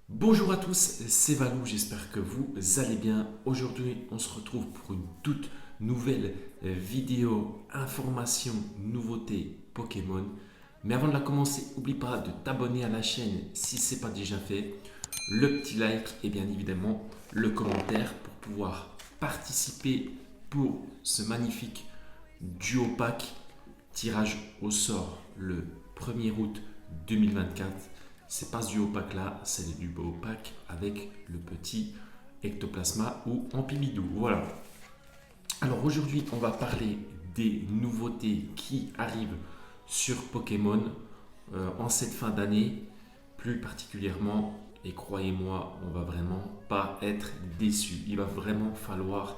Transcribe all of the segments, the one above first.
Bonjour à tous, c'est Valou, j'espère que vous allez bien. Aujourd'hui, on se retrouve pour une toute nouvelle vidéo, information, nouveauté Pokémon. Mais avant de la commencer, n'oublie pas de t'abonner à la chaîne si ce n'est pas déjà fait, le petit like et bien évidemment le commentaire pour pouvoir participer pour ce magnifique duo pack tirage au sort le 1er août 2024. C'est pas ce duo pack là, c'est le duo pack avec le petit ectoplasma ou ampibidou. Voilà. Alors aujourd'hui, on va parler des nouveautés qui arrivent sur Pokémon en cette fin d'année, plus particulièrement. Et croyez-moi, on va vraiment pas être déçu. Il va vraiment falloir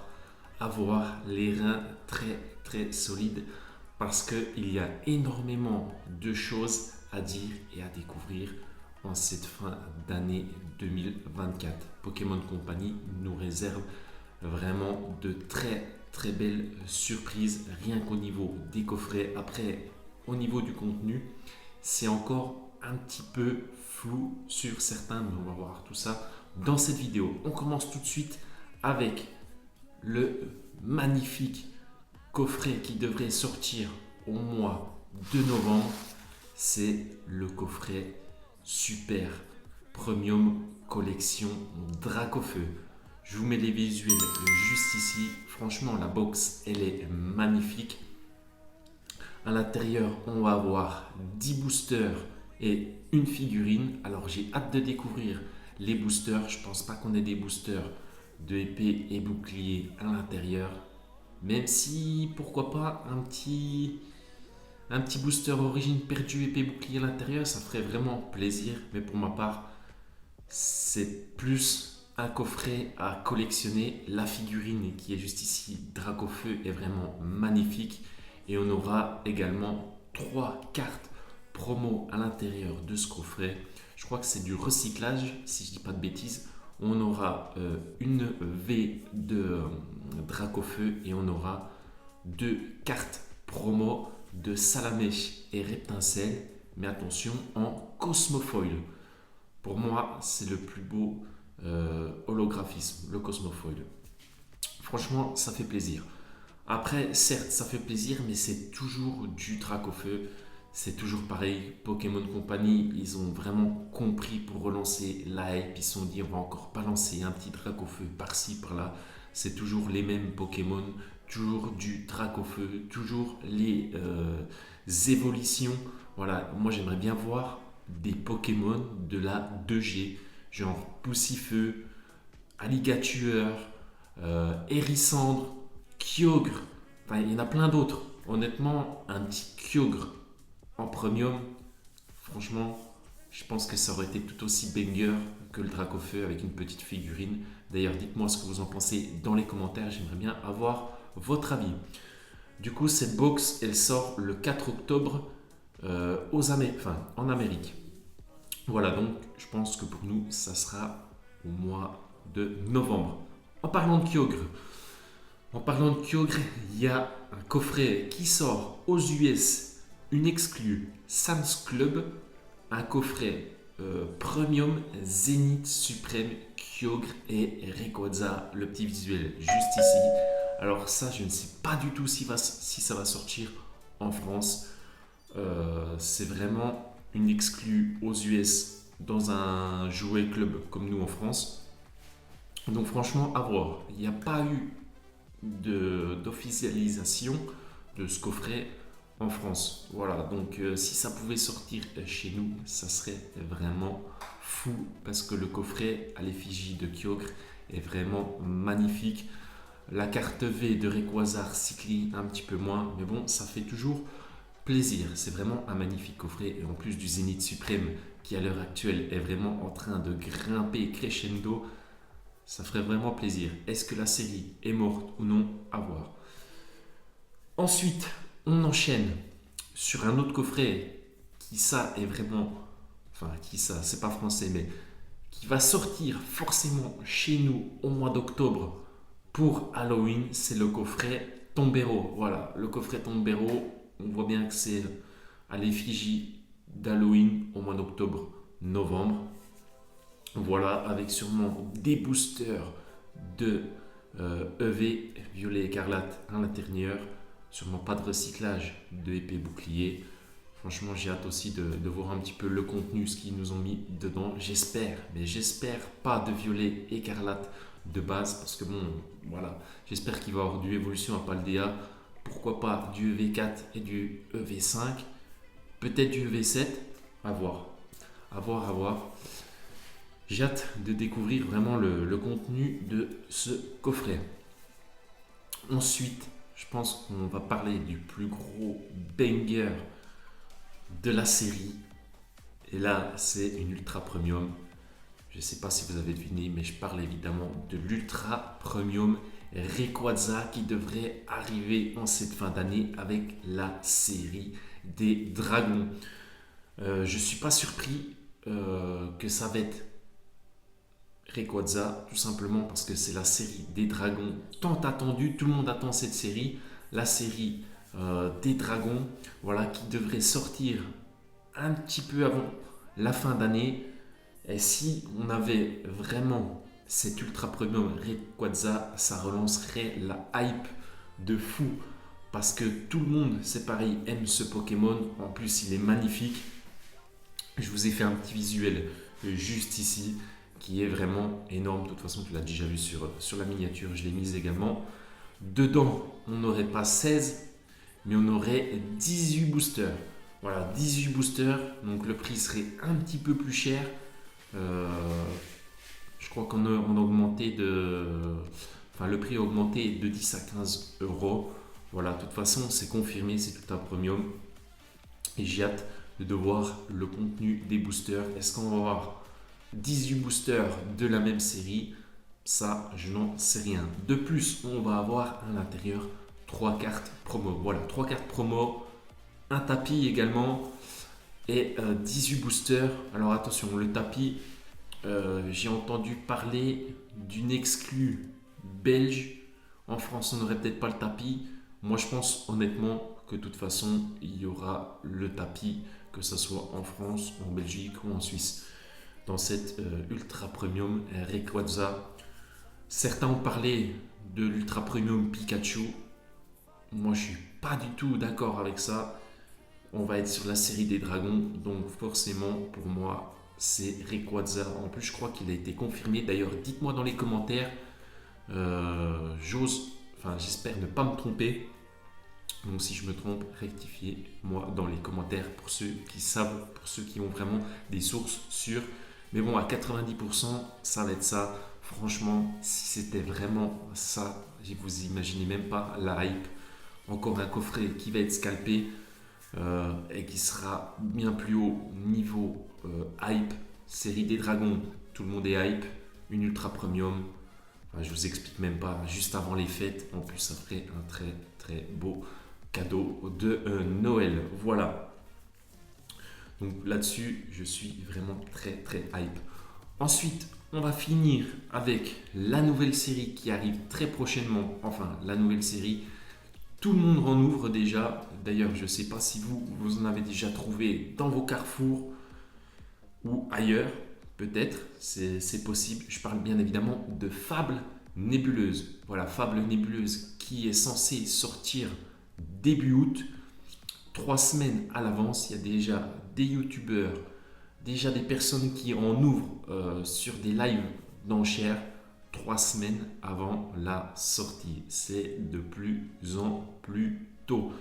avoir les reins très très solides parce qu'il y a énormément de choses à dire et à découvrir en cette fin d'année 2024. Pokémon Company nous réserve vraiment de très très belles surprises rien qu'au niveau des coffrets. Après, au niveau du contenu, c'est encore un petit peu flou sur certains, mais on va voir tout ça dans cette vidéo. On commence tout de suite avec le magnifique coffret qui devrait sortir au mois de novembre. C'est le coffret Super Premium Collection Dracofeu. Je vous mets les visuels juste ici. Franchement, la box, elle est magnifique. À l'intérieur, on va avoir 10 boosters et une figurine. Alors, j'ai hâte de découvrir les boosters. Je pense pas qu'on ait des boosters de épée et bouclier à l'intérieur. Même si, pourquoi pas, un petit booster origine perdue épée bouclier à l'intérieur, ça ferait vraiment plaisir. Mais pour ma part, c'est plus un coffret à collectionner. La figurine qui est juste ici, Dracofeu, est vraiment magnifique. Et on aura également 3 cartes promo à l'intérieur de ce coffret. Je crois que c'est du recyclage, si je ne dis pas de bêtises. On aura une V de Dracofeu et on aura 2 cartes promo de Salamèche et Reptincelle, mais attention, en Cosmofoil. Pour moi, c'est le plus beau holographisme, le Cosmofoil. Franchement, ça fait plaisir. Après, certes, ça fait plaisir, mais c'est toujours du Dracofeu. C'est toujours pareil. Pokémon Company, ils ont vraiment compris pour relancer la hype. Ils se sont dit, on va encore balancer un petit Dracofeu par-ci, par-là. C'est toujours les mêmes Pokémon, toujours du Dracofeu, toujours les évolutions. Voilà, moi j'aimerais bien voir des Pokémon de la 2G, genre Poussifeu, Alligatueur, Hérissandre, Kyogre. Enfin, il y en a plein d'autres. Honnêtement, un petit Kyogre en premium, franchement, je pense que ça aurait été tout aussi banger que le Dracofeu avec une petite figurine. D'ailleurs, dites-moi ce que vous en pensez dans les commentaires. J'aimerais bien avoir votre avis. Du coup, cette box, elle sort le 4 octobre en Amérique. Voilà, donc je pense que pour nous, ça sera au mois de novembre. En parlant de Kyogre, il y a un coffret qui sort aux US, une exclue Sam's Club, un coffret Premium Zénith Suprême Kyogre et Rayquaza, le petit visuel juste ici. Alors ça, je ne sais pas du tout si ça va sortir en France. C'est vraiment une exclue aux US dans un jouet club comme nous en France. Donc franchement, à voir. Il n'y a pas eu d'officialisation de ce coffret en France. Voilà, donc si ça pouvait sortir chez nous, ça serait vraiment fou parce que le coffret à l'effigie de Kyogre est vraiment magnifique. La carte V de Rayquaza recyclée un petit peu moins, mais bon, ça fait toujours plaisir. C'est vraiment un magnifique coffret et en plus du Zénith Suprême qui à l'heure actuelle est vraiment en train de grimper crescendo, ça ferait vraiment plaisir. Est-ce que la série est morte ou non? À voir. Ensuite, on enchaîne sur un autre coffret qui ça est vraiment, enfin qui ça, c'est pas français, mais qui va sortir forcément chez nous au mois d'octobre pour Halloween. C'est le coffret Tombero. Voilà, le coffret Tombero, on voit bien que c'est à l'effigie d'Halloween au mois d'octobre, novembre. Voilà, avec sûrement des boosters de EV, violet écarlate à l'intérieur. Sûrement pas de recyclage de épée bouclier. Franchement, j'ai hâte aussi de voir un petit peu le contenu, ce qu'ils nous ont mis dedans. J'espère, mais j'espère pas de violet écarlate de base, parce que bon, voilà, j'espère qu'il va y avoir du évolution à Paldea. Pourquoi pas du EV4 et du EV5, peut-être du EV7, à voir, à voir, à voir. J'ai hâte de découvrir vraiment le contenu de ce coffret. Ensuite, je pense qu'on va parler du plus gros banger de la série. Et là, c'est une ultra premium. Je ne sais pas si vous avez deviné, mais je parle évidemment de l'ultra premium Rayquaza qui devrait arriver en cette fin d'année avec la série des dragons. Je ne suis pas surpris que ça va être Rayquaza, tout simplement parce que c'est la série des dragons tant attendue. Tout le monde attend cette série, la série des dragons, voilà, qui devrait sortir un petit peu avant la fin d'année. Et si on avait vraiment cet ultra premium Rayquaza, ça relancerait la hype de fou. Parce que tout le monde, c'est pareil, aime ce Pokémon. En plus, il est magnifique. Je vous ai fait un petit visuel juste ici qui est vraiment énorme. De toute façon, tu l'as déjà vu sur la miniature, je l'ai mise également. Dedans, on n'aurait pas 16, mais on aurait 18 boosters. Voilà, 18 boosters, donc le prix serait un petit peu plus cher. Je crois qu'on a augmenté de... Enfin, le prix a augmenté de 10 à 15 euros. Voilà, de toute façon, c'est confirmé, c'est tout un premium. Et j'ai hâte de voir le contenu des boosters. Est-ce qu'on va avoir 18 boosters de la même série? Ça, je n'en sais rien. De plus, on va avoir à l'intérieur 3 cartes promo. Voilà, 3 cartes promo, un tapis également et 18 boosters. Alors attention, le tapis, j'ai entendu parler d'une exclue belge. En France, on n'aurait peut-être pas le tapis. Moi, je pense honnêtement que de toute façon, il y aura le tapis, que ce soit en France, en Belgique ou en Suisse. Dans cette ultra premium Rayquaza, certains ont parlé de l'ultra premium Pikachu. Moi, je suis pas du tout d'accord avec ça. On va être sur la série des dragons, donc forcément, pour moi, c'est Rayquaza. En plus, je crois qu'il a été confirmé. D'ailleurs, dites-moi dans les commentaires. J'espère ne pas me tromper. Donc, si je me trompe, rectifiez-moi dans les commentaires pour ceux qui savent, pour ceux qui ont vraiment des sources sûres. Mais bon, à 90%, ça va être ça. Franchement, si c'était vraiment ça, vous imaginez même pas la hype. Encore un coffret qui va être scalpé et qui sera bien plus haut niveau hype. Série des dragons, tout le monde est hype. Une ultra premium. Enfin, je vous explique même pas. Juste avant les fêtes, en plus, ça ferait un très très beau cadeau de Noël. Voilà. Donc là-dessus, je suis vraiment très très hype. Ensuite, on va finir avec la nouvelle série qui arrive très prochainement. Enfin, la nouvelle série. Tout le monde en ouvre déjà. D'ailleurs, je ne sais pas si vous en avez déjà trouvé dans vos carrefours ou ailleurs. Peut-être, c'est possible. Je parle bien évidemment de Fable Nébuleuse. Voilà, Fable Nébuleuse qui est censée sortir début août. 3 semaines à l'avance, il y a déjà des youtubeurs, déjà des personnes qui en ouvrent sur des lives d'enchères 3 semaines avant la sortie. C'est de plus en plus tôt.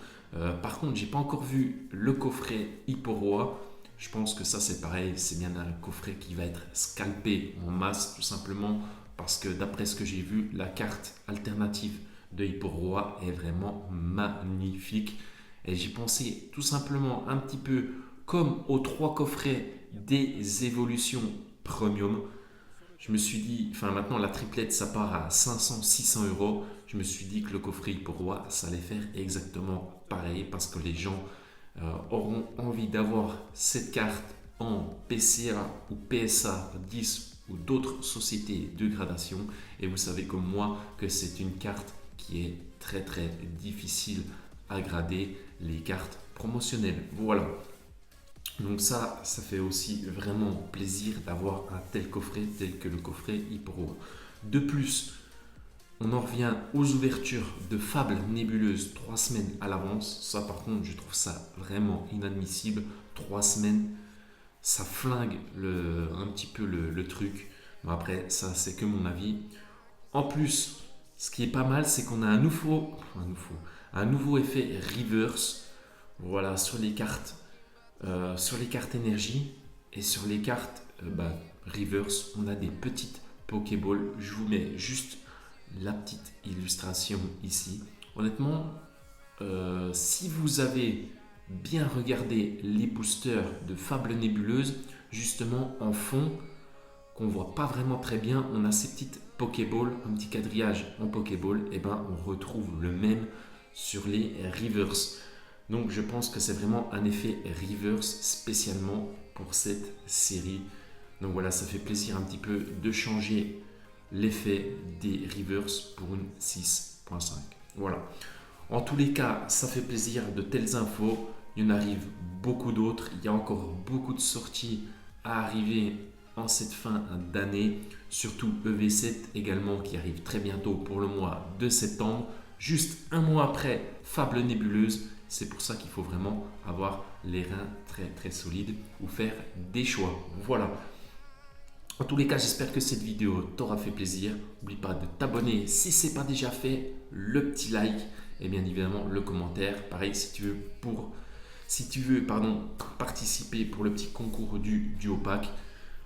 Par contre, j'ai pas encore vu le coffret Hipporoi. Je pense que ça c'est pareil, c'est bien un coffret qui va être scalpé en masse tout simplement parce que d'après ce que j'ai vu, la carte alternative de Hipporoi est vraiment magnifique. Et j'ai pensé tout simplement un petit peu comme aux 3 coffrets des évolutions premium. Je me suis dit, enfin maintenant la triplette ça part à 500-600 euros. Je me suis dit que le coffret Hipporoi ça allait faire exactement pareil parce que les gens auront envie d'avoir cette carte en PCA ou PSA 10 ou d'autres sociétés de gradation. Et vous savez comme moi que c'est une carte qui est très très difficile à grader, les cartes promotionnelles. Voilà. Donc ça fait aussi vraiment plaisir d'avoir un tel coffret tel que le coffret Hypro. De plus, on en revient aux ouvertures de Fable Nébuleuse 3 semaines à l'avance. Ça par contre, je trouve ça vraiment inadmissible. 3 semaines, ça flingue un petit peu le truc. Bon, après, ça c'est que mon avis. En plus, ce qui est pas mal, c'est qu'on a un nouveau effet reverse. Voilà, sur les cartes énergie et sur les cartes reverse, on a des petites Pokéballs. Je vous mets juste la petite illustration ici. Honnêtement, si vous avez bien regardé les boosters de Fable Nébuleuse, justement en fond, qu'on voit pas vraiment très bien, on a ces petites Pokéballs, un petit quadrillage en Pokéball, et ben on retrouve le même sur les reverse. Donc je pense que c'est vraiment un effet reverse spécialement pour cette série. Donc voilà, ça fait plaisir un petit peu de changer l'effet des reverse pour une 6.5. Voilà. En tous les cas, ça fait plaisir de telles infos. Il y en arrive beaucoup d'autres. Il y a encore beaucoup de sorties à arriver en cette fin d'année. Surtout EV7 également qui arrive très bientôt pour le mois de septembre. Juste un mois après Fable Nébuleuse. C'est pour ça qu'il faut vraiment avoir les reins très très solides ou faire des choix. Voilà. En tous les cas, j'espère que cette vidéo t'aura fait plaisir. N'oublie pas de t'abonner si ce n'est pas déjà fait, le petit like et bien évidemment le commentaire. Pareil, si tu veux participer pour le petit concours du duo pack.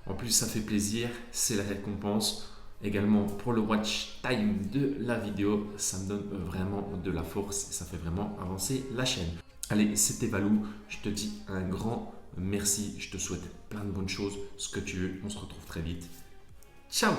En plus, ça fait plaisir, c'est la récompense. Également pour le watch time de la vidéo, ça me donne vraiment de la force et ça fait vraiment avancer la chaîne. Allez, c'était Valou, je te dis un grand merci, je te souhaite plein de bonnes choses, ce que tu veux, on se retrouve très vite. Ciao!